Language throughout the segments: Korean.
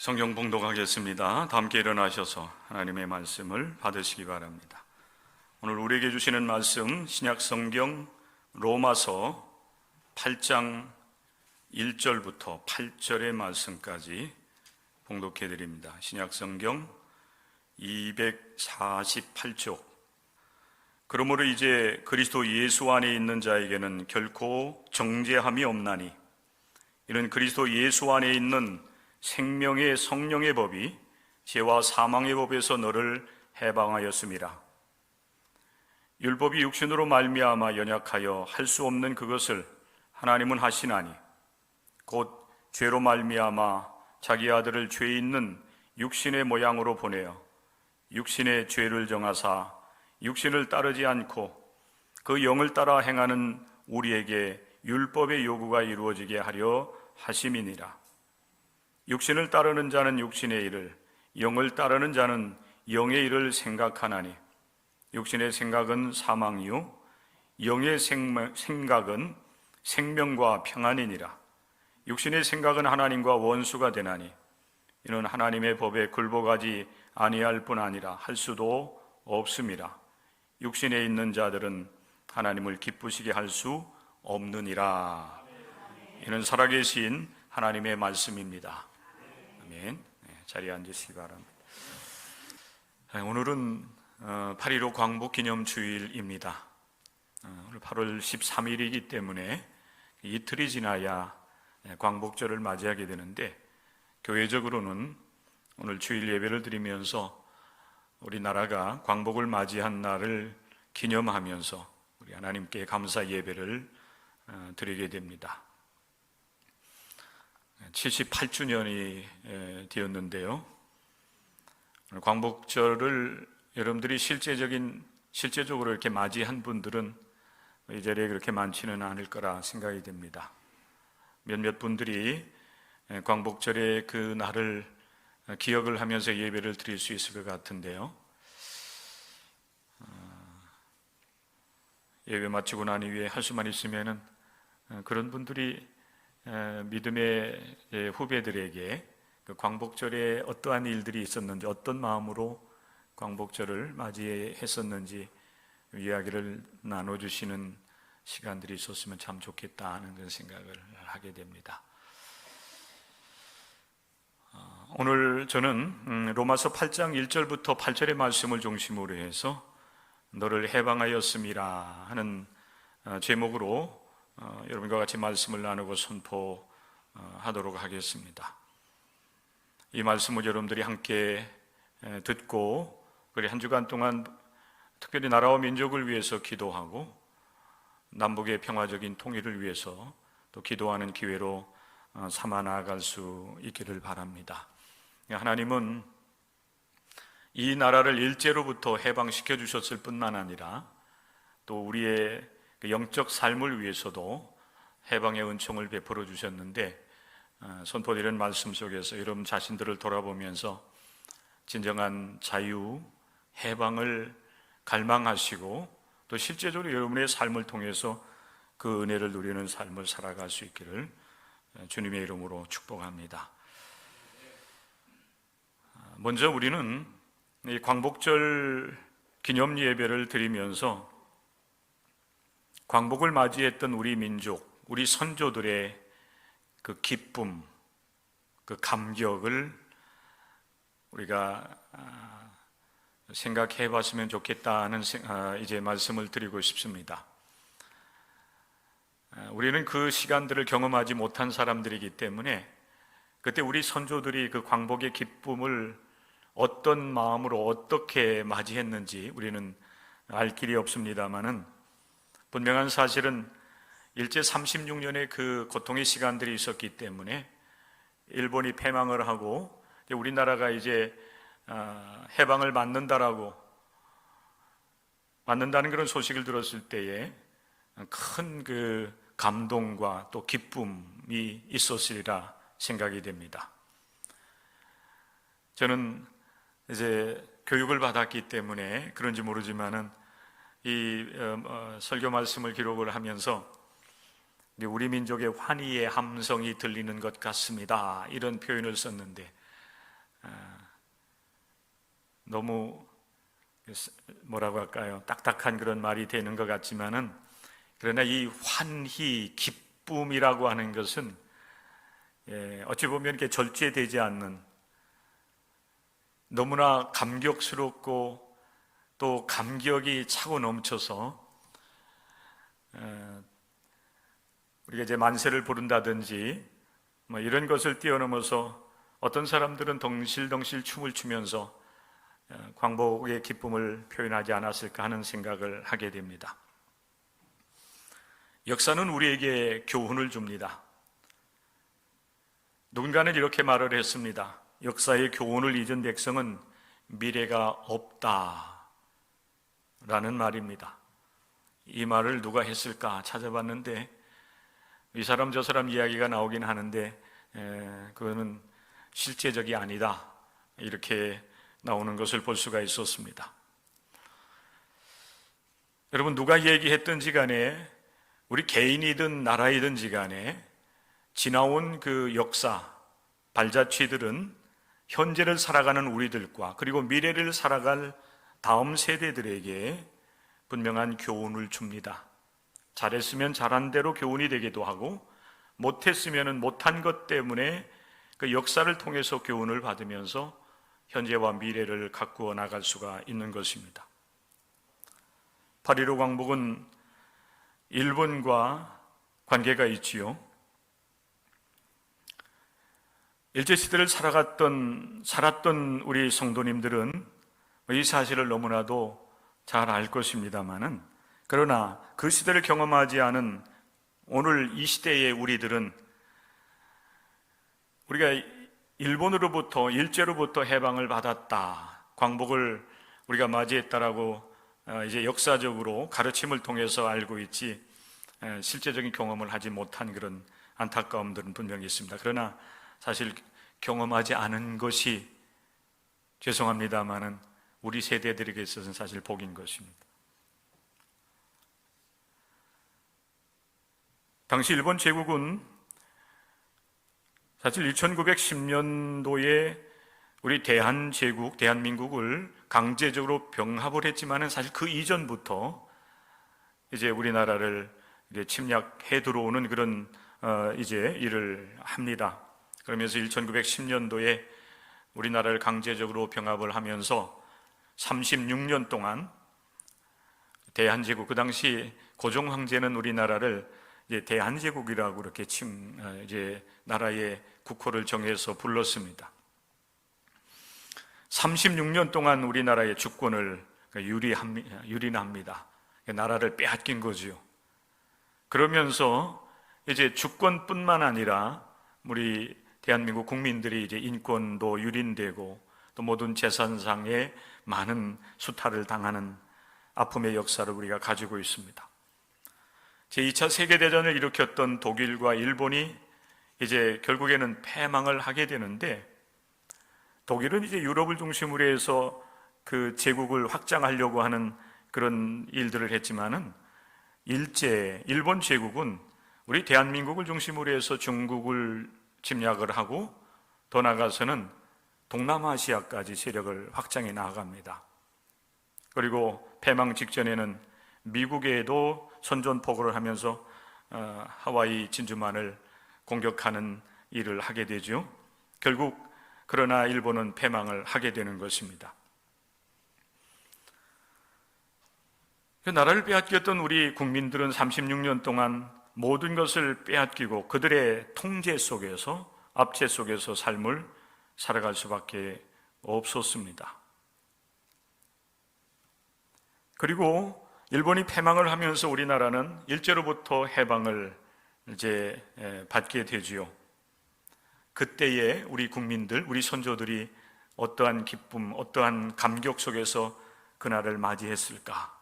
성경 봉독하겠습니다. 다 함께 일어나셔서 하나님의 말씀을 받으시기 바랍니다. 오늘 우리에게 주시는 말씀 신약 성경 로마서 8장 1절부터 8절의 말씀까지 봉독해 드립니다. 신약 성경 248쪽. 그러므로 이제 그리스도 예수 안에 있는 자에게는 결코 정죄함이 없나니 이는 그리스도 예수 안에 있는 생명의 성령의 법이 죄와 사망의 법에서 너를 해방하였음이라. 율법이 육신으로 말미암아 연약하여 할 수 없는 그것을 하나님은 하시나니 곧 죄로 말미암아 자기 아들을 죄 있는 육신의 모양으로 보내어 육신의 죄를 정하사 육신을 따르지 않고 그 영을 따라 행하는 우리에게 율법의 요구가 이루어지게 하려 하심이니라. 육신을 따르는 자는 육신의 일을, 영을 따르는 자는 영의 일을 생각하나니 육신의 생각은 사망이요 영의 생각은 생명과 평안이니라. 육신의 생각은 하나님과 원수가 되나니 이는 하나님의 법에 굴복하지 아니할 뿐 아니라 할 수도 없음이라. 육신에 있는 자들은 하나님을 기쁘시게 할 수 없느니라. 이는 살아계신 하나님의 말씀입니다. 아멘. 자리에 앉으시기 바랍니다. 오늘은 8.15 광복기념주일입니다. 오늘 8월 13일이기 때문에 이틀이 지나야 광복절을 맞이하게 되는데, 교회적으로는 오늘 주일 예배를 드리면서 우리나라가 광복을 맞이한 날을 기념하면서 우리 하나님께 감사 예배를 드리게 됩니다. 78주년이 되었는데요. 광복절을 여러분들이 실제적으로 이렇게 맞이한 분들은 이 자리에 그렇게 많지는 않을 거라 생각이 됩니다. 몇몇 분들이 광복절의 그 날을 기억을 하면서 예배를 드릴 수 있을 것 같은데요. 예배 마치고 난 이후에 할 수만 있으면은 그런 분들이 믿음의 후배들에게 그 광복절에 어떠한 일들이 있었는지, 어떤 마음으로 광복절을 맞이했었는지 이야기를 나눠주시는 시간들이 있었으면 참 좋겠다 하는 그런 생각을 하게 됩니다. 오늘 저는 로마서 8장 1절부터 8절의 말씀을 중심으로 해서 너를 해방하였음이라 하는 제목으로 여러분과 같이 말씀을 나누고 선포하도록 하겠습니다. 이 말씀을 여러분들이 함께 듣고 그리고 한 주간 동안 특별히 나라와 민족을 위해서 기도하고 남북의 평화적인 통일을 위해서 또 기도하는 기회로 삼아 나아갈 수 있기를 바랍니다. 하나님은 이 나라를 일제로부터 해방시켜 주셨을 뿐만 아니라 또 우리의 영적 삶을 위해서도 해방의 은총을 베풀어 주셨는데, 선포드리는 말씀 속에서 여러분 자신들을 돌아보면서 진정한 자유, 해방을 갈망하시고 또 실제적으로 여러분의 삶을 통해서 그 은혜를 누리는 삶을 살아갈 수 있기를 주님의 이름으로 축복합니다. 먼저 우리는 이 광복절 기념 예배를 드리면서 광복을 맞이했던 우리 민족, 우리 선조들의 그 기쁨, 그 감격을 우리가 생각해 봤으면 좋겠다는 이제 말씀을 드리고 싶습니다. 우리는 그 시간들을 경험하지 못한 사람들이기 때문에 그때 우리 선조들이 그 광복의 기쁨을 어떤 마음으로 어떻게 맞이했는지 우리는 알 길이 없습니다만은, 분명한 사실은 일제 36년의 그 고통의 시간들이 있었기 때문에 일본이 패망을 하고 우리나라가 이제 해방을 맞는다는 그런 소식을 들었을 때에 큰 그 감동과 또 기쁨이 있었으리라 생각이 됩니다. 저는 이제 교육을 받았기 때문에 그런지 모르지만은 이 설교 말씀을 기록을 하면서 우리 민족의 환희의 함성이 들리는 것 같습니다, 이런 표현을 썼는데, 너무 뭐라고 할까요? 딱딱한 그런 말이 되는 것 같지만은, 그러나 이 환희, 기쁨이라고 하는 것은 어찌 보면 이렇게 절제되지 않는, 너무나 감격스럽고 또 감격이 차고 넘쳐서 우리가 이제 만세를 부른다든지 뭐 이런 것을 뛰어넘어서 어떤 사람들은 덩실덩실 춤을 추면서 광복의 기쁨을 표현하지 않았을까 하는 생각을 하게 됩니다. 역사는 우리에게 교훈을 줍니다. 누군가는 이렇게 말을 했습니다. 역사의 교훈을 잊은 백성은 미래가 없다 라는 말입니다. 이 말을 누가 했을까 찾아봤는데 이 사람 저 사람 이야기가 나오긴 하는데 그거는 실제적이 아니다 이렇게 나오는 것을 볼 수가 있었습니다. 여러분, 누가 얘기했든지 간에 우리 개인이든 나라이든지 간에 지나온 그 역사, 발자취들은 현재를 살아가는 우리들과 그리고 미래를 살아갈 다음 세대들에게 분명한 교훈을 줍니다. 잘했으면 잘한 대로 교훈이 되기도 하고, 못했으면 못한 것 때문에 그 역사를 통해서 교훈을 받으면서 현재와 미래를 가꾸어 나갈 수가 있는 것입니다. 8.15 광복은 일본과 관계가 있지요. 일제시대를 살았던 우리 성도님들은 이 사실을 너무나도 잘 알 것입니다만은, 그러나 그 시대를 경험하지 않은 오늘 이 시대의 우리들은 우리가 일본으로부터, 일제로부터 해방을 받았다, 광복을 우리가 맞이했다라고 이제 역사적으로 가르침을 통해서 알고 있지, 실제적인 경험을 하지 못한 그런 안타까움들은 분명히 있습니다. 그러나 사실 경험하지 않은 것이, 죄송합니다마는 우리 세대들에게 있어서는 사실 복인 것입니다. 당시 일본 제국은 사실 1910년도에 우리 대한제국, 대한민국을 강제적으로 병합을 했지만은 사실 그 이전부터 이제 우리나라를 이제 침략해 들어오는 그런 이제 일을 합니다. 그러면서 1910년도에 우리나라를 강제적으로 병합을 하면서 36년 동안 대한제국, 그 당시 고종 황제는 우리나라를 이제 대한제국이라고 이렇게 이제 나라의 국호를 정해서 불렀습니다. 36년 동안 우리나라의 주권을 유린합니다. 나라를 빼앗긴 거죠. 그러면서 이제 주권뿐만 아니라 우리 대한민국 국민들이 이제 인권도 유린되고 또 모든 재산상의 많은 수탈을 당하는 아픔의 역사를 우리가 가지고 있습니다. 제2차 세계대전을 일으켰던 독일과 일본이 이제 결국에는 패망을 하게 되는데, 독일은 이제 유럽을 중심으로 해서 그 제국을 확장하려고 하는 그런 일들을 했지만은 일본 제국은 우리 대한민국을 중심으로 해서 중국을 침략을 하고 더 나아가서는 동남아시아까지 세력을 확장해 나아갑니다. 그리고 패망 직전에는 미국에도 선전포고를 하면서 하와이 진주만을 공격하는 일을 하게 되죠. 결국 그러나 일본은 패망을 하게 되는 것입니다. 그 나라를 빼앗겼던 우리 국민들은 36년 동안 모든 것을 빼앗기고 그들의 통제 속에서, 압제 속에서 삶을 살아갈 수밖에 없었습니다. 그리고 일본이 패망을 하면서 우리나라는 일제로부터 해방을 이제 받게 되지요. 그때에 우리 국민들, 우리 선조들이 어떠한 기쁨, 어떠한 감격 속에서 그날을 맞이했을까?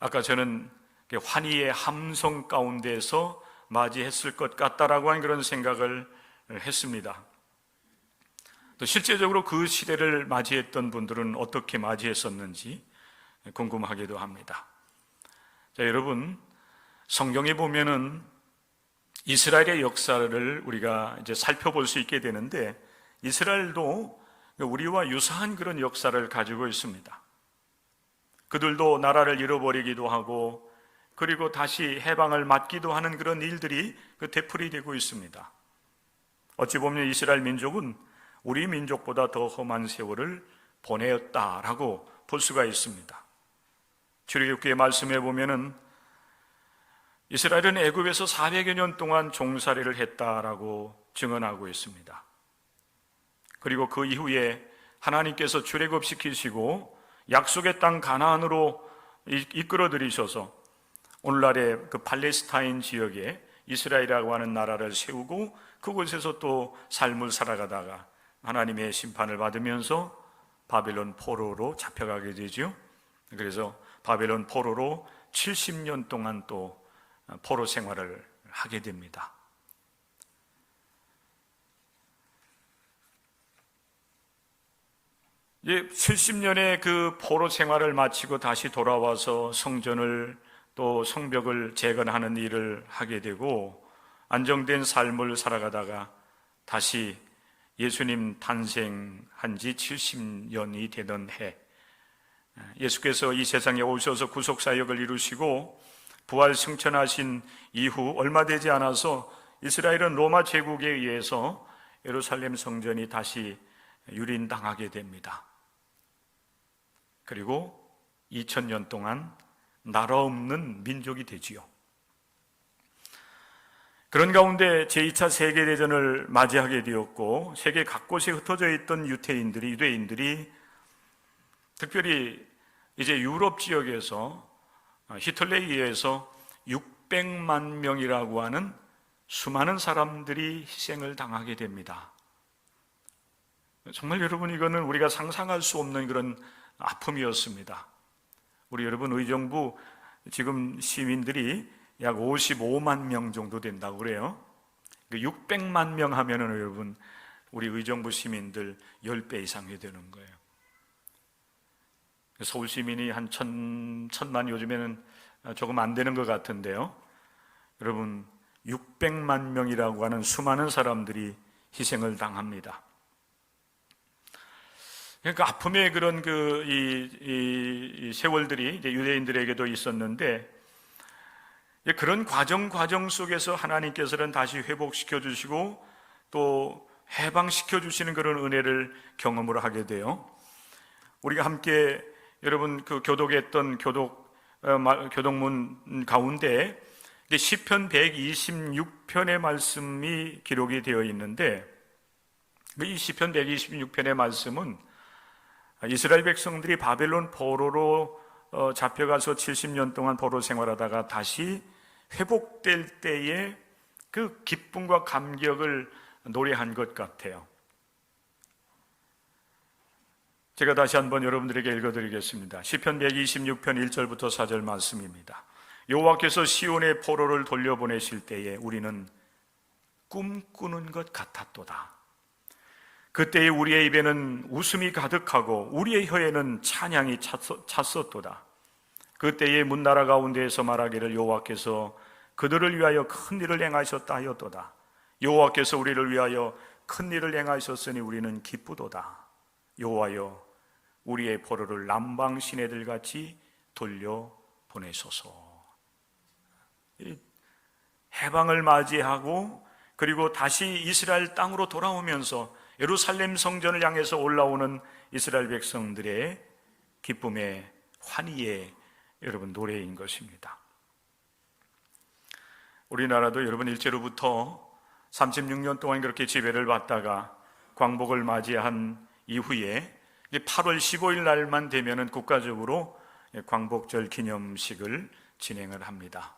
아까 저는 환희의 함성 가운데서 맞이했을 것 같다라고 하는 그런 생각을 했습니다. 또 실제적으로 그 시대를 맞이했던 분들은 어떻게 맞이했었는지 궁금하기도 합니다. 자, 여러분, 성경에 보면은 이스라엘의 역사를 우리가 이제 살펴볼 수 있게 되는데, 이스라엘도 우리와 유사한 그런 역사를 가지고 있습니다. 그들도 나라를 잃어버리기도 하고 그리고 다시 해방을 맞기도 하는 그런 일들이 되풀이되고 있습니다. 어찌 보면 이스라엘 민족은 우리 민족보다 더 험한 세월을 보내었다라고 볼 수가 있습니다. 출애굽기의 말씀에 보면은 이스라엘은 애굽에서 400여 년 동안 종살이를 했다라고 증언하고 있습니다. 그리고 그 이후에 하나님께서 출애굽시키시고 약속의 땅 가나안으로 이끌어 들이셔서 오늘날의 그 팔레스타인 지역에 이스라엘이라고 하는 나라를 세우고 그곳에서 또 삶을 살아가다가 하나님의 심판을 받으면서 바벨론 포로로 잡혀가게 되죠. 그래서 바벨론 포로로 70년 동안 또 포로 생활을 하게 됩니다. 이제 70년의 그 포로 생활을 마치고 다시 돌아와서 성전을 또 성벽을 재건하는 일을 하게 되고 안정된 삶을 살아가다가 다시 예수님 탄생한 지 70년이 되던 해 예수께서 이 세상에 오셔서 구속사역을 이루시고 부활 승천하신 이후 얼마 되지 않아서 이스라엘은 로마 제국에 의해서 예루살렘 성전이 다시 유린당하게 됩니다. 그리고 2000년 동안 나라 없는 민족이 되지요. 그런 가운데 제2차 세계대전을 맞이하게 되었고 세계 각곳에 흩어져 있던 유대인들이 특별히 이제 유럽 지역에서 히틀러에 의해서 600만 명이라고 하는 수많은 사람들이 희생을 당하게 됩니다. 정말 여러분 이거는 우리가 상상할 수 없는 그런 아픔이었습니다. 우리 여러분 의정부 지금 시민들이 약 55만 명 정도 된다고 그래요. 600만 명 하면은 여러분 우리 의정부 시민들 10배 이상이 되는 거예요. 서울 시민이 한 천만 요즘에는 조금 안 되는 것 같은데요. 여러분 600만 명이라고 하는 수많은 사람들이 희생을 당합니다. 그러니까 아픔의 그런 이 세월들이 이제 유대인들에게도 있었는데 그런 과정 속에서 하나님께서는 다시 회복시켜 주시고 또 해방시켜 주시는 그런 은혜를 경험을 하게 돼요. 우리가 함께 여러분 그 교독했던 교독문 가운데 시편 126편의 말씀이 기록이 되어 있는데 이 시편 126편의 말씀은 이스라엘 백성들이 바벨론 포로로 잡혀가서 70년 동안 포로 생활하다가 다시 회복될 때의 그 기쁨과 감격을 노래한 것 같아요. 제가 다시 한번 여러분들에게 읽어드리겠습니다. 시편 126편 1절부터 4절 말씀입니다. 여호와께서 시온의 포로를 돌려보내실 때에 우리는 꿈꾸는 것 같았도다. 그때에 우리의 입에는 웃음이 가득하고 우리의 혀에는 찬양이 찼었도다. 그때에 문나라 가운데에서 말하기를 여호와께서 그들을 위하여 큰 일을 행하셨다 하였도다. 여호와께서 우리를 위하여 큰 일을 행하셨으니 우리는 기쁘도다. 여호와여 우리의 포로를 남방 시내들 같이 돌려보내소서. 해방을 맞이하고 그리고 다시 이스라엘 땅으로 돌아오면서 예루살렘 성전을 향해서 올라오는 이스라엘 백성들의 기쁨의 환희의 여러분 노래인 것입니다. 우리나라도 여러분 일제로부터 36년 동안 그렇게 지배를 받다가 광복을 맞이한 이후에 8월 15일 날만 되면은 국가적으로 광복절 기념식을 진행을 합니다.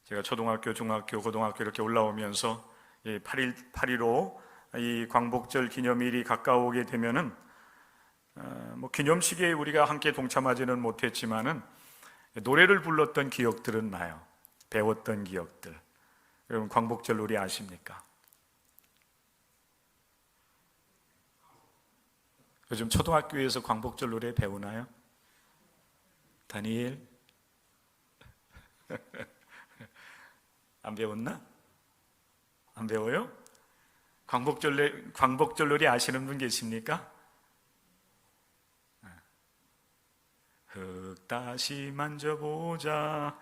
제가 초등학교, 중학교, 고등학교 이렇게 올라오면서 8.15 이 광복절 기념일이 가까우게 되면은 기념식에 우리가 함께 동참하지는 못했지만은 노래를 불렀던 기억들은 나요. 배웠던 기억들. 여러분 광복절 노래 아십니까? 요즘 초등학교에서 광복절 노래 배우나요? 다니엘? 안 배웠나? 안 배워요? 광복절놀이 아시는 분 계십니까? 흙 다시 만져보자,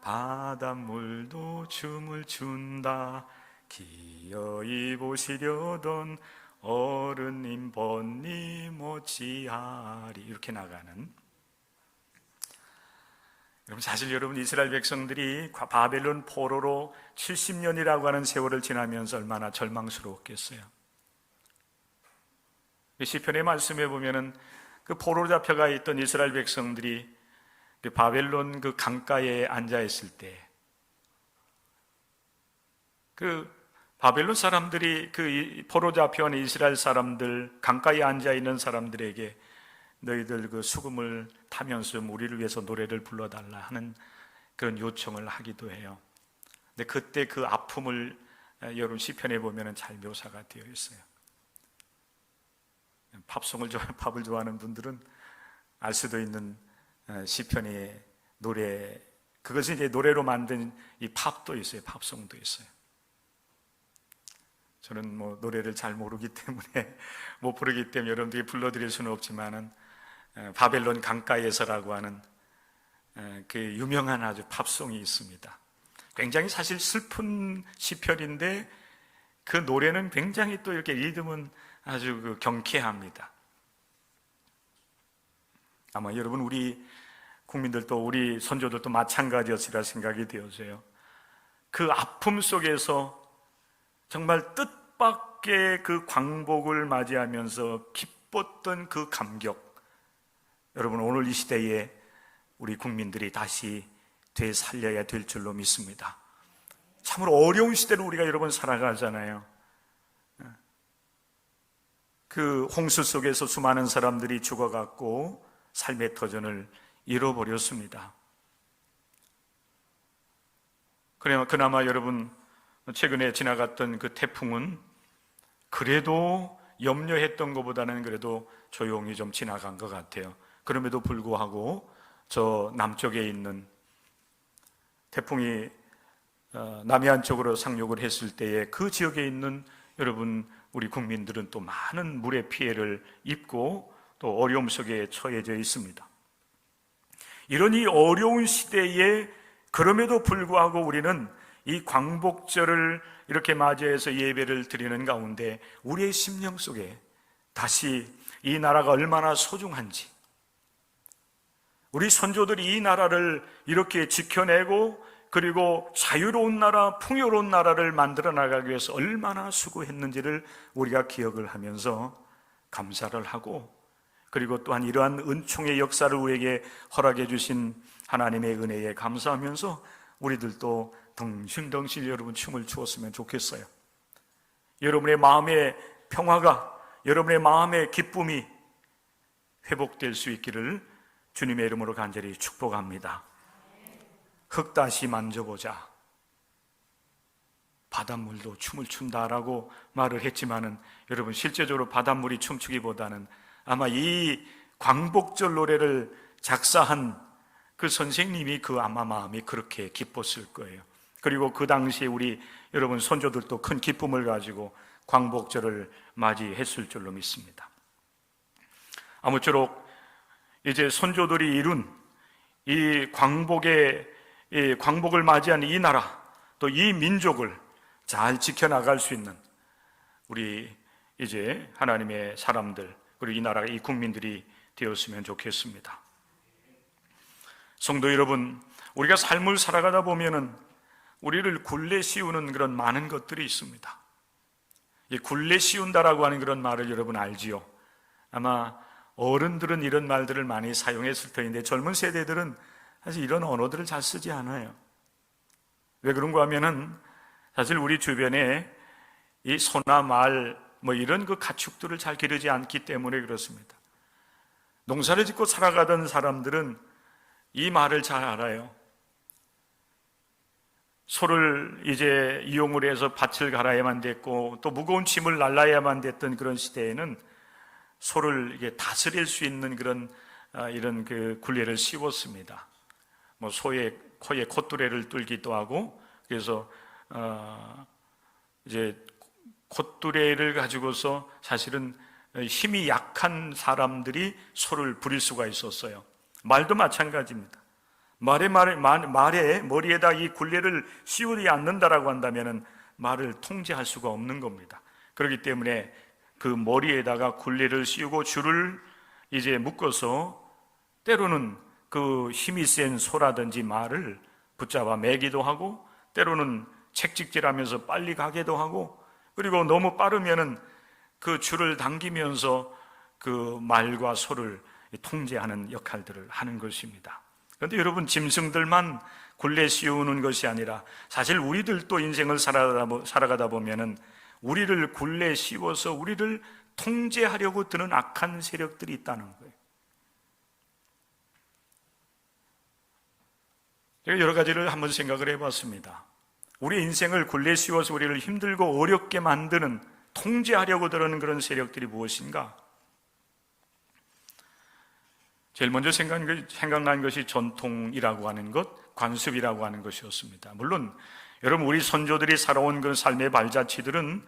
바닷물도 춤을 춘다, 기어이 보시려던 어른님 번님 어찌하리, 이렇게 나가는. 여러분, 사실 여러분, 이스라엘 백성들이 바벨론 포로로 70년이라고 하는 세월을 지나면서 얼마나 절망스러웠겠어요. 시편의 말씀에 보면은 그 포로로 잡혀가 있던 이스라엘 백성들이 바벨론 그 강가에 앉아 있을 때, 그 바벨론 사람들이 그 포로 잡혀온 이스라엘 사람들, 강가에 앉아 있는 사람들에게 너희들 그 수금을 타면서 우리를 위해서 노래를 불러달라 하는 그런 요청을 하기도 해요. 근데 그때 그 아픔을 여러분 시편에 보면은 잘 묘사가 되어 있어요. 팝을 좋아하는 분들은 알 수도 있는 시편의 노래, 그것이 이제 노래로 만든 이 팝도 있어요. 팝송도 있어요. 저는 뭐 노래를 잘 모르기 때문에 못 부르기 때문에 여러분들이 불러드릴 수는 없지만은 바벨론 강가에서라고 하는 그 유명한 아주 팝송이 있습니다. 굉장히 사실 슬픈 시편인데 그 노래는 굉장히 또 이렇게 리듬은 아주 그 경쾌합니다. 아마 여러분 우리 국민들도 우리 선조들도 마찬가지였으리라 생각이 되어져요. 그 아픔 속에서 정말 뜻밖의 그 광복을 맞이하면서 기뻤던 그 감격, 여러분 오늘 이 시대에 우리 국민들이 다시 되살려야 될 줄로 믿습니다. 참으로 어려운 시대를 우리가 여러분 살아가잖아요. 그 홍수 속에서 수많은 사람들이 죽어갔고 삶의 터전을 잃어버렸습니다. 그나마 여러분 최근에 지나갔던 그 태풍은 그래도 염려했던 것보다는 그래도 조용히 좀 지나간 것 같아요. 그럼에도 불구하고 저 남쪽에 있는 태풍이 남해안 쪽으로 상륙을 했을 때에 그 지역에 있는 여러분 우리 국민들은 또 많은 물의 피해를 입고 또 어려움 속에 처해져 있습니다. 이런 이 어려운 시대에 그럼에도 불구하고 우리는 이 광복절을 이렇게 맞이해서 예배를 드리는 가운데 우리의 심령 속에 다시 이 나라가 얼마나 소중한지, 우리 선조들이 이 나라를 이렇게 지켜내고 그리고 자유로운 나라, 풍요로운 나라를 만들어 나가기 위해서 얼마나 수고했는지를 우리가 기억을 하면서 감사를 하고, 그리고 또한 이러한 은총의 역사를 우리에게 허락해 주신 하나님의 은혜에 감사하면서 우리들도 덩실덩실 여러분 춤을 추었으면 좋겠어요. 여러분의 마음의 평화가, 여러분의 마음의 기쁨이 회복될 수 있기를 주님의 이름으로 간절히 축복합니다. 흙 다시 만져보자, 바닷물도 춤을 춘다라고 말을 했지만은 여러분 실제적으로 바닷물이 춤추기보다는 아마 이 광복절 노래를 작사한 그 선생님이 그 아마 마음이 그렇게 기뻤을 거예요. 그리고 그 당시에 우리 여러분 선조들도 큰 기쁨을 가지고 광복절을 맞이했을 줄로 믿습니다. 아무쪼록 이제 선조들이 이룬 이 광복을 맞이한 이 나라, 또 이 민족을 잘 지켜나갈 수 있는 우리 이제 하나님의 사람들, 그리고 이 나라가 이 국민들이 되었으면 좋겠습니다. 성도 여러분, 우리가 삶을 살아가다 보면은 우리를 굴레 씌우는 그런 많은 것들이 있습니다. 이 굴레 씌운다라고 하는 그런 말을 여러분 알지요? 아마 어른들은 이런 말들을 많이 사용했을 텐데 젊은 세대들은 사실 이런 언어들을 잘 쓰지 않아요. 왜 그런가 하면은 사실 우리 주변에 이 소나 말 뭐 이런 그 가축들을 잘 기르지 않기 때문에 그렇습니다. 농사를 짓고 살아가던 사람들은 이 말을 잘 알아요. 소를 이제 이용을 해서 밭을 갈아야만 됐고 또 무거운 짐을 날라야만 됐던 그런 시대에는 소를 이게 다스릴 수 있는 그런 이런 그 굴레를 씌웠습니다. 뭐 소의 코에 콧뚜레를 뚫기도 하고, 그래서 이제 콧두레를 가지고서 사실은 힘이 약한 사람들이 소를 부릴 수가 있었어요. 말도 마찬가지입니다. 말에 머리에다 이 굴레를 씌우지 않는다라고 한다면 말을 통제할 수가 없는 겁니다. 그렇기 때문에 그 머리에다가 굴레를 씌우고 줄을 이제 묶어서 때로는 그 힘이 센 소라든지 말을 붙잡아 매기도 하고, 때로는 책찍질하면서 빨리 가게도 하고, 그리고 너무 빠르면은 그 줄을 당기면서 그 말과 소를 통제하는 역할들을 하는 것입니다. 그런데 여러분, 짐승들만 굴레 씌우는 것이 아니라 사실 우리들도 인생을 살아가다 보면은 우리를 굴레 씌워서 우리를 통제하려고 드는 악한 세력들이 있다는 거예요. 제가 여러 가지를 한번 생각을 해봤습니다. 우리 인생을 굴레 씌워서 우리를 힘들고 어렵게 만드는, 통제하려고 드는 그런 세력들이 무엇인가? 제일 먼저 생각난 것이 전통이라고 하는 것, 관습이라고 하는 것이었습니다. 물론 여러분, 우리 선조들이 살아온 그 삶의 발자취들은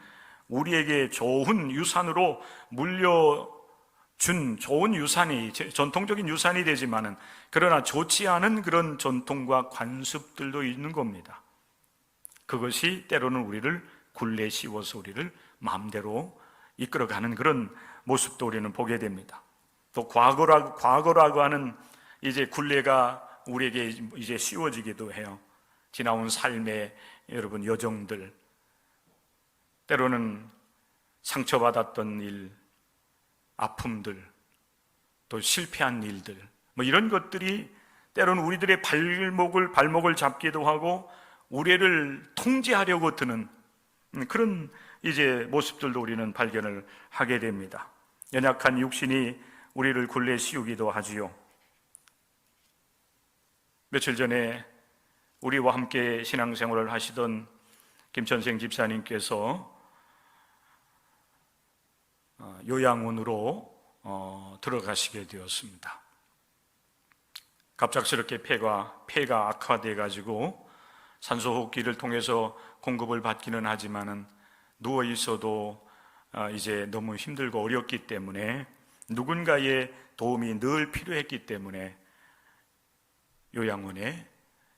우리에게 좋은 유산으로 물려준 좋은 유산이, 전통적인 유산이 되지만은, 그러나 좋지 않은 그런 전통과 관습들도 있는 겁니다. 그것이 때로는 우리를 굴레 씌워서 우리를 마음대로 이끌어가는 그런 모습도 우리는 보게 됩니다. 또 과거라고 하는 이제 굴레가 우리에게 이제 씌워지기도 해요. 지나온 삶의 여러분 여정들, 때로는 상처받았던 일, 아픔들, 또 실패한 일들, 이런 것들이 때로는 우리들의 발목을 잡기도 하고 우리를 통제하려고 드는 그런 이제 모습들도 우리는 발견을 하게 됩니다. 연약한 육신이 우리를 굴레 씌우기도 하지요. 며칠 전에 우리와 함께 신앙생활을 하시던 김천생 집사님께서 요양원으로 들어가시게 되었습니다. 갑작스럽게 폐가 악화돼 가지고 산소호흡기를 통해서 공급을 받기는 하지만은 누워 있어도 이제 너무 힘들고 어렵기 때문에 누군가의 도움이 늘 필요했기 때문에 요양원에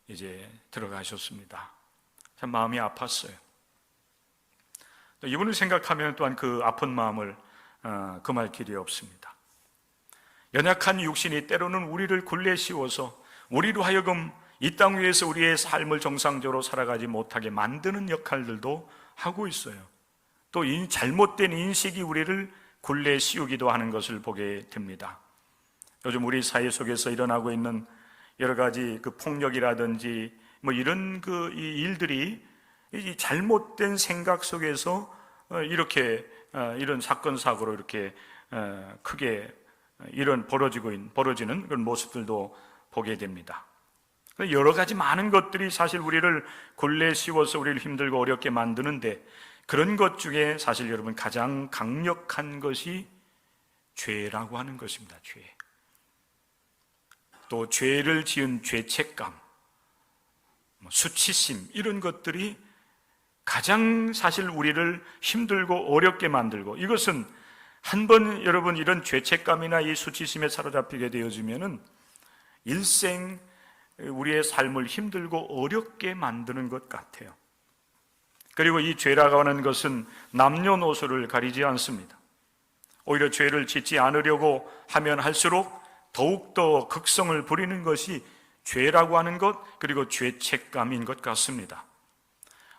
이제 들어가셨습니다. 참 마음이 아팠어요. 또 이분을 생각하면 또한 그 아픈 마음을 금할 길이 없습니다. 연약한 육신이 때로는 우리를 굴레 씌워서 우리로 하여금 이 땅 위에서 우리의 삶을 정상적으로 살아가지 못하게 만드는 역할들도 하고 있어요. 또 잘못된 인식이 우리를 굴레 씌우기도 하는 것을 보게 됩니다. 요즘 우리 사회 속에서 일어나고 있는 여러 가지 그 폭력이라든지 이런 이 일들이 이 잘못된 생각 속에서 이렇게 이런 사건 사고로 이렇게 크게 벌어지는 그런 모습들도 보게 됩니다. 여러 가지 많은 것들이 사실 우리를 굴레 씌워서 우리를 힘들고 어렵게 만드는데, 그런 것 중에 사실 여러분 가장 강력한 것이 죄라고 하는 것입니다. 죄. 또 죄를 지은 죄책감, 수치심, 이런 것들이 가장 사실 우리를 힘들고 어렵게 만들고, 이것은 한번 여러분 이런 죄책감이나 이 수치심에 사로잡히게 되어지면은 일생 우리의 삶을 힘들고 어렵게 만드는 것 같아요. 그리고 이 죄라고 하는 것은 남녀노소를 가리지 않습니다. 오히려 죄를 짓지 않으려고 하면 할수록 더욱더 극성을 부리는 것이 죄라고 하는 것, 그리고 죄책감인 것 같습니다.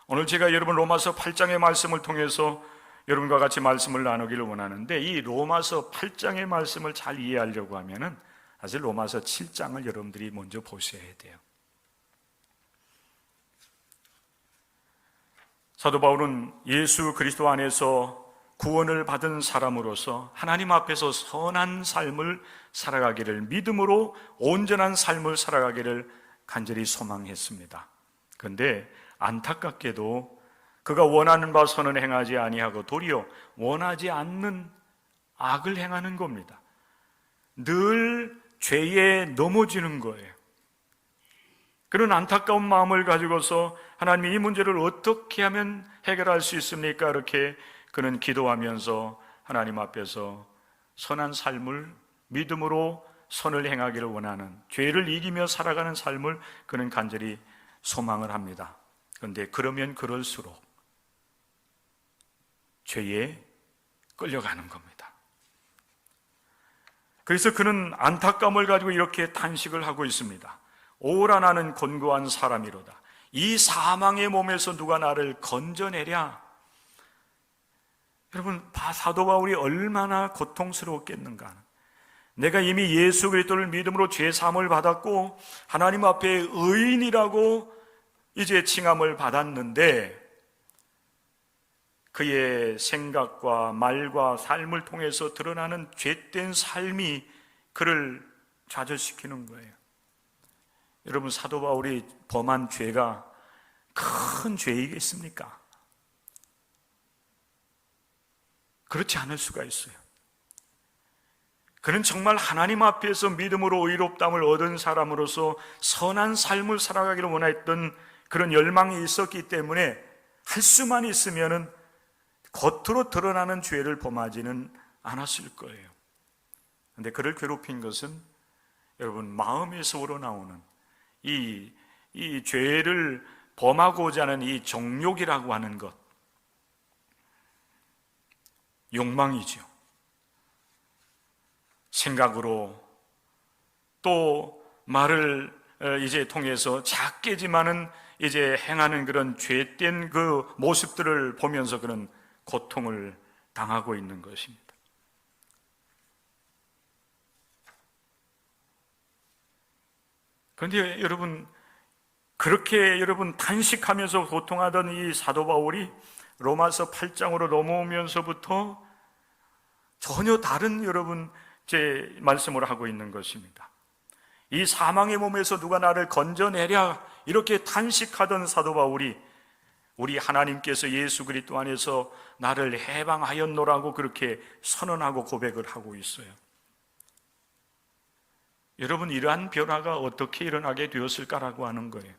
오늘 제가 여러분 로마서 8장의 말씀을 통해서 여러분과 같이 말씀을 나누기를 원하는데, 이 로마서 8장의 말씀을 잘 이해하려고 하면은 사실 로마서 7장을 여러분들이 먼저 보셔야 돼요. 사도 바울은 예수 그리스도 안에서 구원을 받은 사람으로서 하나님 앞에서 선한 삶을 살아가기를, 믿음으로 온전한 삶을 살아가기를 간절히 소망했습니다. 그런데 안타깝게도 그가 원하는 바 선은 행하지 아니하고 도리어 원하지 않는 악을 행하는 겁니다. 늘 죄에 넘어지는 거예요. 그런 안타까운 마음을 가지고서 하나님이 이 문제를 어떻게 하면 해결할 수 있습니까? 이렇게 그는 기도하면서 하나님 앞에서 선한 삶을, 믿음으로 선을 행하기를 원하는, 죄를 이기며 살아가는 삶을 그는 간절히 소망을 합니다. 그런데 그러면 그럴수록 죄에 끌려가는 겁니다. 그래서 그는 안타까움을 가지고 이렇게 탄식을 하고 있습니다. 오라, 나는 곤고한 사람이로다. 이 사망의 몸에서 누가 나를 건져내랴. 여러분, 사도 바울이 얼마나 고통스러웠겠는가. 내가 이미 예수 그리스도를 믿음으로 죄 사함을 받았고 하나님 앞에 의인이라고 이제 칭함을 받았는데, 그의 생각과 말과 삶을 통해서 드러나는 죄된 삶이 그를 좌절시키는 거예요. 여러분, 사도 바울이 범한 죄가 큰 죄이겠습니까? 그렇지 않을 수가 있어요. 그는 정말 하나님 앞에서 믿음으로 의롭다함을 얻은 사람으로서 선한 삶을 살아가기를 원했던 그런 열망이 있었기 때문에 할 수만 있으면은 겉으로 드러나는 죄를 범하지는 않았을 거예요. 그런데 그를 괴롭힌 것은 여러분, 마음에서 우러나오는 이 죄를 범하고자 하는 이 정욕이라고 하는 것, 욕망이죠. 생각으로 또 말을 이제 통해서 작게지만은 이제 행하는 그런 죄된 그 모습들을 보면서 그런 고통을 당하고 있는 것입니다. 그런데 여러분, 그렇게 여러분 탄식하면서 고통하던 이 사도 바울이 로마서 8장으로 넘어오면서부터 전혀 다른 여러분 제 말씀을 하고 있는 것입니다. 이 사망의 몸에서 누가 나를 건져내랴, 이렇게 탄식하던 사도 바울이 우리 하나님께서 예수 그리스도 안에서 나를 해방하였노라고 그렇게 선언하고 고백을 하고 있어요. 여러분, 이러한 변화가 어떻게 일어나게 되었을까라고 하는 거예요.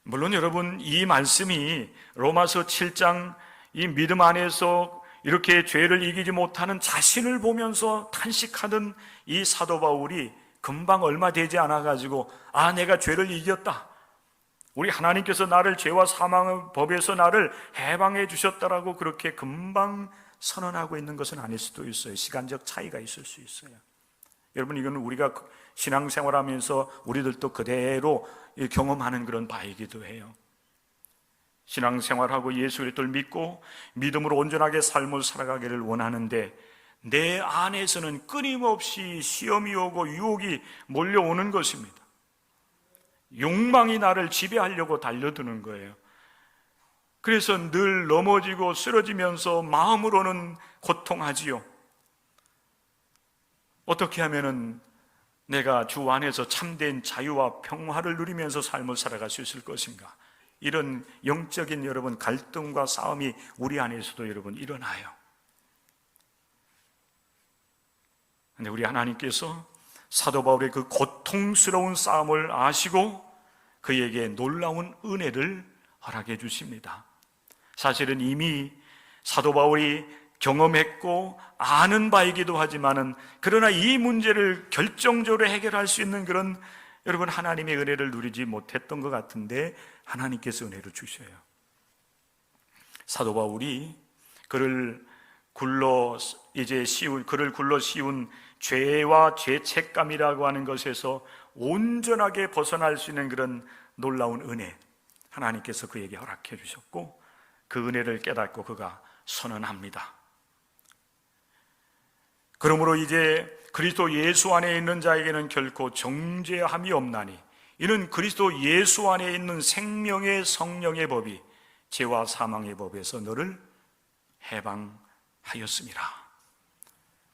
물론 여러분, 이 말씀이 로마서 7장 이 믿음 안에서 이렇게 죄를 이기지 못하는 자신을 보면서 탄식하던 이 사도 바울이 금방 얼마 되지 않아 가지고 내가 죄를 이겼다, 우리 하나님께서 나를 죄와 사망의 법에서 나를 해방해 주셨다라고 그렇게 금방 선언하고 있는 것은 아닐 수도 있어요. 시간적 차이가 있을 수 있어요. 여러분, 이건 우리가 신앙생활하면서 우리들도 그대로 경험하는 그런 바이기도 해요. 신앙생활하고 예수 그리스도를 믿고 믿음으로 온전하게 삶을 살아가기를 원하는데 내 안에서는 끊임없이 시험이 오고 유혹이 몰려오는 것입니다. 욕망이 나를 지배하려고 달려드는 거예요. 그래서 늘 넘어지고 쓰러지면서 마음으로는 고통하지요. 어떻게 하면은 내가 주 안에서 참된 자유와 평화를 누리면서 삶을 살아갈 수 있을 것인가? 이런 영적인 여러분 갈등과 싸움이 우리 안에서도 여러분 일어나요. 그런데 우리 하나님께서 사도 바울의 그 고통스러운 싸움을 아시고 그에게 놀라운 은혜를 허락해 주십니다. 사실은 이미 사도 바울이 경험했고 아는 바이기도 하지만은 그러나 이 문제를 결정적으로 해결할 수 있는 그런 여러분 하나님의 은혜를 누리지 못했던 것 같은데 하나님께서 은혜를 주셔요. 사도 바울이 그를 굴러 씌운 죄와 죄책감이라고 하는 것에서 온전하게 벗어날 수 있는 그런 놀라운 은혜, 하나님께서 그에게 허락해 주셨고 그 은혜를 깨닫고 그가 선언합니다. 그러므로 이제 그리스도 예수 안에 있는 자에게는 결코 정죄함이 없나니 이는 그리스도 예수 안에 있는 생명의 성령의 법이 죄와 사망의 법에서 너를 해방하였음이라.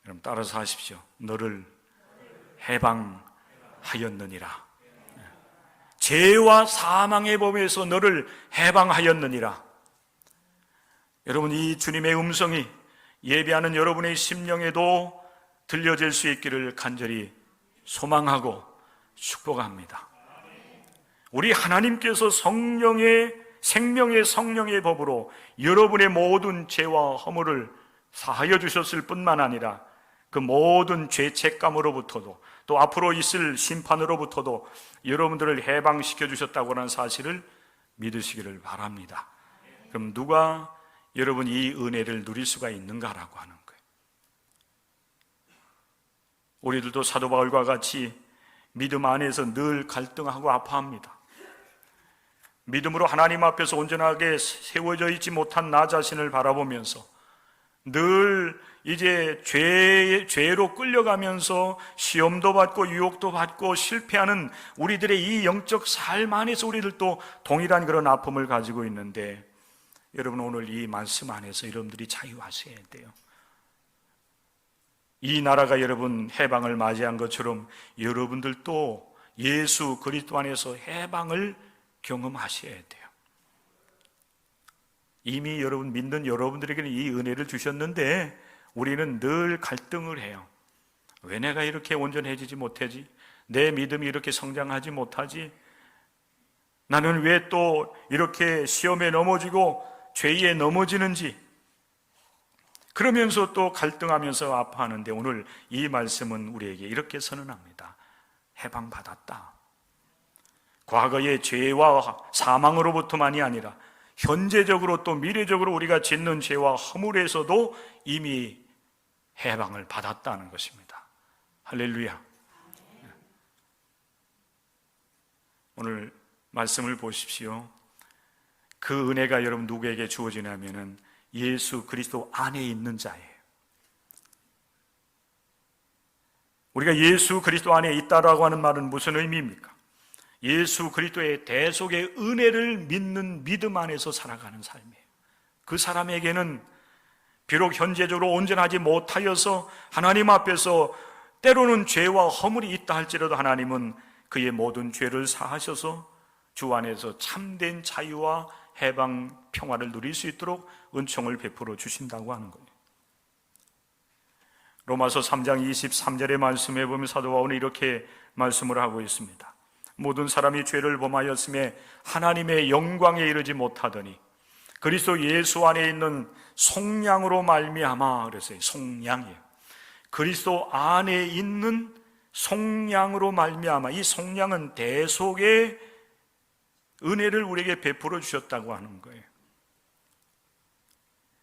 여러분 따라서 하십시오. 너를 해방하였느니라. 죄와 사망의 법에서 너를 해방하였느니라. 여러분, 이 주님의 음성이 예배하는 여러분의 심령에도 들려질 수 있기를 간절히 소망하고 축복합니다. 우리 하나님께서 성령의 생명의 성령의 법으로 여러분의 모든 죄와 허물을 사하여 주셨을 뿐만 아니라 그 모든 죄책감으로부터도 또 앞으로 있을 심판으로부터도 여러분들을 해방시켜 주셨다고 하는 사실을 믿으시기를 바랍니다. 그럼 누가 여러분 이 은혜를 누릴 수가 있는가라고 하는 거예요. 우리들도 사도 바울과 같이 믿음 안에서 늘 갈등하고 아파합니다. 믿음으로 하나님 앞에서 온전하게 세워져 있지 못한 나 자신을 바라보면서 늘 이제 죄로 끌려가면서 시험도 받고 유혹도 받고 실패하는 우리들의 이 영적 삶 안에서 우리들도 동일한 그런 아픔을 가지고 있는데, 여러분 오늘 이 말씀 안에서 여러분들이 자유하셔야 돼요. 이 나라가 여러분 해방을 맞이한 것처럼 여러분들도 예수 그리스도 안에서 해방을 경험하셔야 돼요. 이미 여러분 믿는 여러분들에게는 이 은혜를 주셨는데 우리는 늘 갈등을 해요. 왜 내가 이렇게 온전해지지 못하지? 내 믿음이 이렇게 성장하지 못하지? 나는 왜 또 이렇게 시험에 넘어지고 죄에 넘어지는지? 그러면서 또 갈등하면서 아파하는데 오늘 이 말씀은 우리에게 이렇게 선언합니다. 해방받았다. 과거의 죄와 사망으로부터만이 아니라 현재적으로 또 미래적으로 우리가 짓는 죄와 허물에서도 이미 해방을 받았다는 것입니다. 할렐루야. 오늘 말씀을 보십시오. 그 은혜가 여러분 누구에게 주어지냐면은 예수 그리스도 안에 있는 자예요. 우리가 예수 그리스도 안에 있다라고 하는 말은 무슨 의미입니까? 예수 그리스도의 대속의 은혜를 믿는 믿음 안에서 살아가는 삶이에요. 그 사람에게는 비록 현재적으로 온전하지 못하여서 하나님 앞에서 때로는 죄와 허물이 있다 할지라도 하나님은 그의 모든 죄를 사하셔서 주 안에서 참된 자유와 해방, 평화를 누릴 수 있도록 은총을 베풀어 주신다고 하는 거예요. 로마서 3장 23절의 말씀에 보면 사도 바울은 이렇게 말씀을 하고 있습니다. 모든 사람이 죄를 범하였음에 하나님의 영광에 이르지 못하더니 그리스도 예수 안에 있는 속량으로 말미암아 그랬어요. 속량이에요. 그리스도 안에 있는 속량으로 말미암아. 이 속량은 대속의 은혜를 우리에게 베풀어 주셨다고 하는 거예요.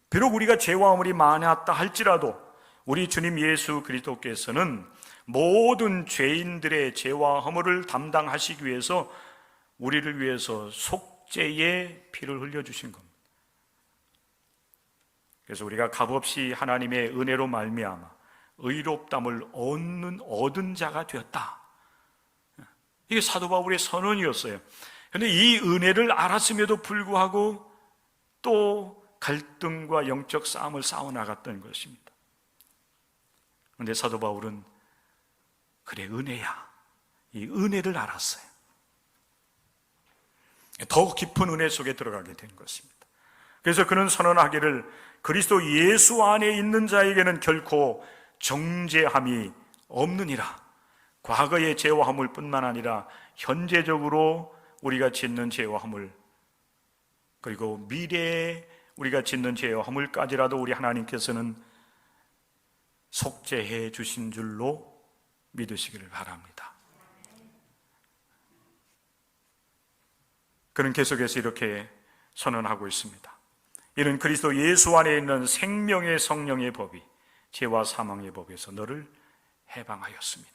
비록 우리가 죄와 허물이 많았다 할지라도 우리 주님 예수 그리스도께서는 모든 죄인들의 죄와 허물을 담당하시기 위해서 우리를 위해서 속죄의 피를 흘려주신 겁니다. 그래서 우리가 값없이 하나님의 은혜로 말미암아 의롭담을 얻은 자가 되었다. 이게 사도 바울의 선언이었어요. 그런데 이 은혜를 알았음에도 불구하고 또 갈등과 영적 싸움을 싸워나갔던 것입니다. 그런데 사도 바울은 그래 은혜야, 이 은혜를 알았어요. 더 깊은 은혜 속에 들어가게 된 것입니다. 그래서 그는 선언하기를 그리스도 예수 안에 있는 자에게는 결코 정죄함이 없느니라. 과거의 죄와 허물뿐만 아니라 현재적으로 우리가 짓는 죄와 허물, 그리고 미래에 우리가 짓는 죄와 허물까지라도 우리 하나님께서는 속죄해 주신 줄로 믿으시기를 바랍니다. 그는 계속해서 이렇게 선언하고 있습니다. 이는 그리스도 예수 안에 있는 생명의 성령의 법이 죄와 사망의 법에서 너를 해방하였습니다.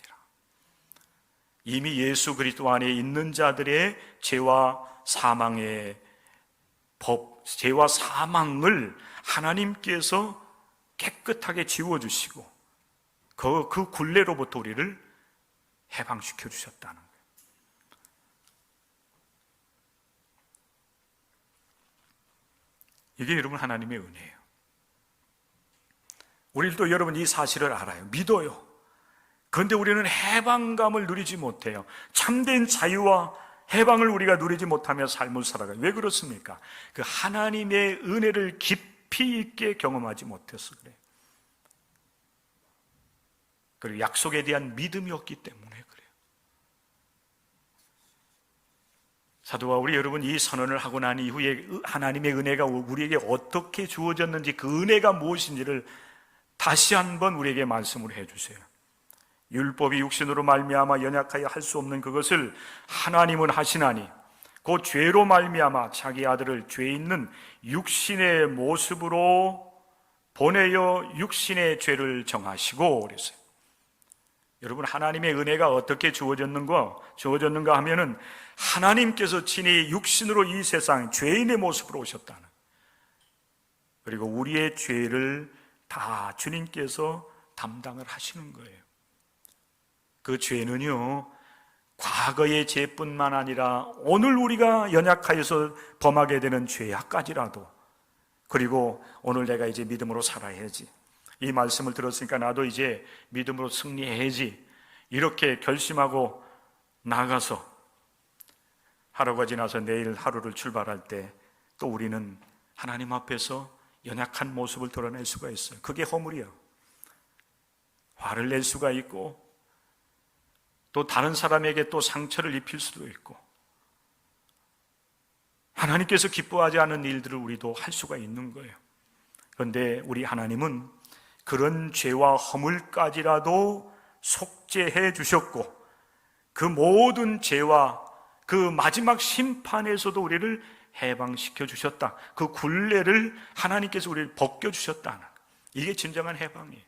이미 예수 그리스도 안에 있는 자들의 죄와 사망의 법, 죄와 사망을 하나님께서 깨끗하게 지워주시고 그 굴레로부터 우리를 해방시켜 주셨다는 거예요. 이게 여러분 하나님의 은혜예요. 우리도 여러분 이 사실을 알아요. 믿어요. 그런데 우리는 해방감을 누리지 못해요. 참된 자유와 해방을 우리가 누리지 못하며 삶을 살아가요. 왜 그렇습니까? 그 하나님의 은혜를 깊이 있게 경험하지 못해서 그래요. 그리고 약속에 대한 믿음이 없기 때문에 그래요. 사도 바울이 여러분 이 선언을 하고 난 이후에 하나님의 은혜가 우리에게 어떻게 주어졌는지, 그 은혜가 무엇인지를 다시 한번 우리에게 말씀을 해주세요. 율법이 육신으로 말미암아 연약하여 할 수 없는 그것을 하나님은 하시나니 그 죄로 말미암아 자기 아들을 죄 있는 육신의 모습으로 보내어 육신의 죄를 정하시고 그랬어요. 여러분, 하나님의 은혜가 어떻게 주어졌는가 하면은 하나님께서 친히 육신으로 이 세상 죄인의 모습으로 오셨다는, 그리고 우리의 죄를 다 주님께서 담당을 하시는 거예요. 그 죄는요, 과거의 죄뿐만 아니라 오늘 우리가 연약하여서 범하게 되는 죄악까지라도, 그리고 오늘 내가 이제 믿음으로 살아야지, 이 말씀을 들었으니까 나도 이제 믿음으로 승리해야지, 이렇게 결심하고 나가서 하루가 지나서 내일 하루를 출발할 때 또 우리는 하나님 앞에서 연약한 모습을 드러낼 수가 있어요. 그게 허물이요. 화를 낼 수가 있고, 또 다른 사람에게 또 상처를 입힐 수도 있고, 하나님께서 기뻐하지 않는 일들을 우리도 할 수가 있는 거예요. 그런데 우리 하나님은 그런 죄와 허물까지라도 속죄해 주셨고, 그 모든 죄와 그 마지막 심판에서도 우리를 해방시켜 주셨다. 그 굴레를 하나님께서 우리를 벗겨 주셨다는, 이게 진정한 해방이에요.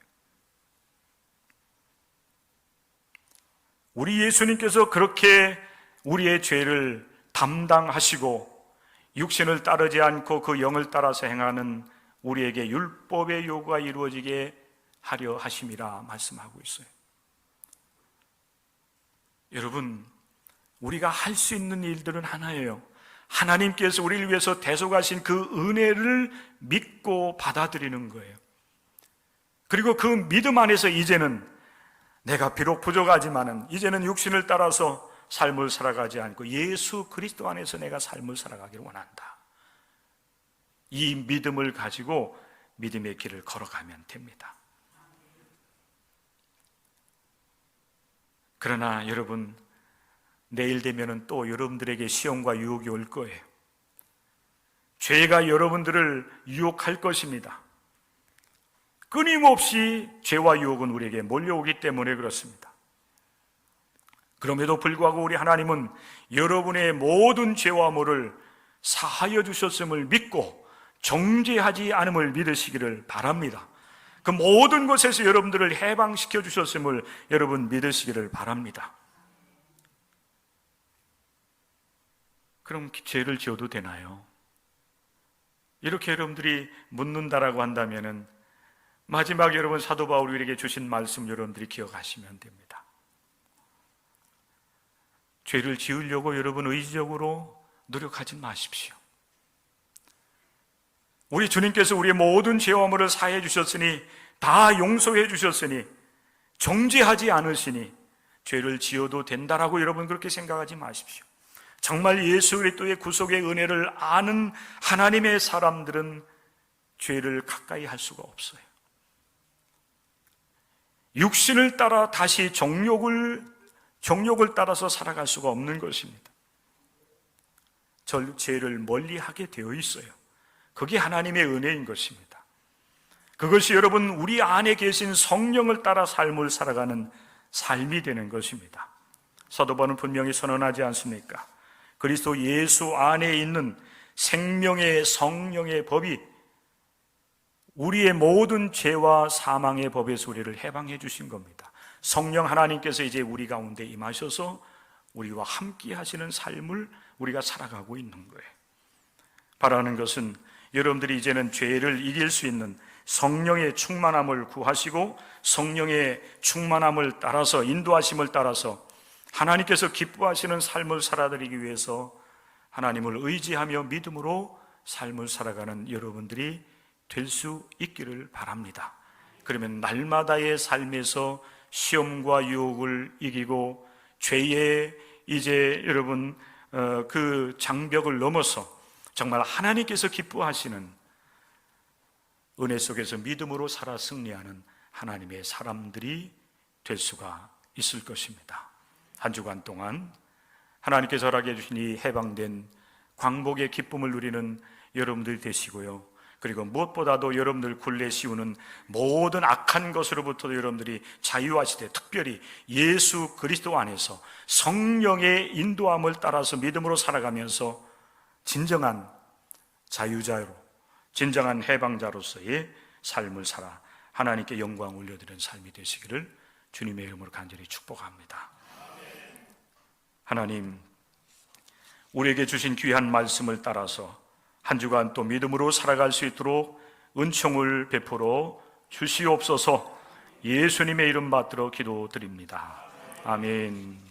우리 예수님께서 그렇게 우리의 죄를 담당하시고 육신을 따르지 않고 그 영을 따라서 행하는 우리에게 율법의 요구가 이루어지게 하려 하심이라 말씀하고 있어요. 여러분, 우리가 할 수 있는 일들은 하나예요. 하나님께서 우리를 위해서 대속하신 그 은혜를 믿고 받아들이는 거예요. 그리고 그 믿음 안에서 이제는 내가 비록 부족하지만은 이제는 육신을 따라서 삶을 살아가지 않고 예수 그리스도 안에서 내가 삶을 살아가기를 원한다. 이 믿음을 가지고 믿음의 길을 걸어가면 됩니다. 그러나 여러분, 내일 되면은 또 여러분들에게 시험과 유혹이 올 거예요. 죄가 여러분들을 유혹할 것입니다. 끊임없이 죄와 유혹은 우리에게 몰려오기 때문에 그렇습니다. 그럼에도 불구하고 우리 하나님은 여러분의 모든 죄와 허물을 사하여 주셨음을 믿고 정죄하지 않음을 믿으시기를 바랍니다. 그 모든 것에서 여러분들을 해방시켜 주셨음을 여러분 믿으시기를 바랍니다. 그럼 죄를 지어도 되나요? 이렇게 여러분들이 묻는다라고 한다면은 마지막 여러분 사도 바울이 우리에게 주신 말씀 여러분들이 기억하시면 됩니다. 죄를 지으려고 여러분 의지적으로 노력하지 마십시오. 우리 주님께서 우리의 모든 죄와 허물을 사해 주셨으니, 다 용서해 주셨으니, 정죄하지 않으시니 죄를 지어도 된다라고 여러분 그렇게 생각하지 마십시오. 정말 예수 그리스도의 구속의 은혜를 아는 하나님의 사람들은 죄를 가까이 할 수가 없어요. 육신을 따라 다시 정욕을 따라서 살아갈 수가 없는 것입니다. 죄를 멀리하게 되어 있어요. 그게 하나님의 은혜인 것입니다. 그것이 여러분 우리 안에 계신 성령을 따라 삶을 살아가는 삶이 되는 것입니다. 사도 바울은 분명히 선언하지 않습니까? 그리스도 예수 안에 있는 생명의 성령의 법이 우리의 모든 죄와 사망의 법에서 우리를 해방해 주신 겁니다. 성령 하나님께서 이제 우리 가운데 임하셔서 우리와 함께 하시는 삶을 우리가 살아가고 있는 거예요. 바라는 것은 여러분들이 이제는 죄를 이길 수 있는 성령의 충만함을 구하시고 성령의 충만함을 따라서, 인도하심을 따라서 하나님께서 기뻐하시는 삶을 살아드리기 위해서 하나님을 의지하며 믿음으로 삶을 살아가는 여러분들이 될 수 있기를 바랍니다. 그러면 날마다의 삶에서 시험과 유혹을 이기고 죄의 이제 여러분 그 장벽을 넘어서 정말 하나님께서 기뻐하시는 은혜 속에서 믿음으로 살아 승리하는 하나님의 사람들이 될 수가 있을 것입니다. 한 주간 동안 하나님께서 허락해 주신 이 해방된 광복의 기쁨을 누리는 여러분들 되시고요. 그리고 무엇보다도 여러분들 굴레 씌우는 모든 악한 것으로부터 여러분들이 자유하시되, 특별히 예수 그리스도 안에서 성령의 인도함을 따라서 믿음으로 살아가면서 진정한 자유자로, 진정한 해방자로서의 삶을 살아 하나님께 영광 올려드리는 삶이 되시기를 주님의 이름으로 간절히 축복합니다. 하나님, 우리에게 주신 귀한 말씀을 따라서 한 주간 또 믿음으로 살아갈 수 있도록 은총을 베풀어 주시옵소서. 예수님의 이름 받들어 기도드립니다. 아멘.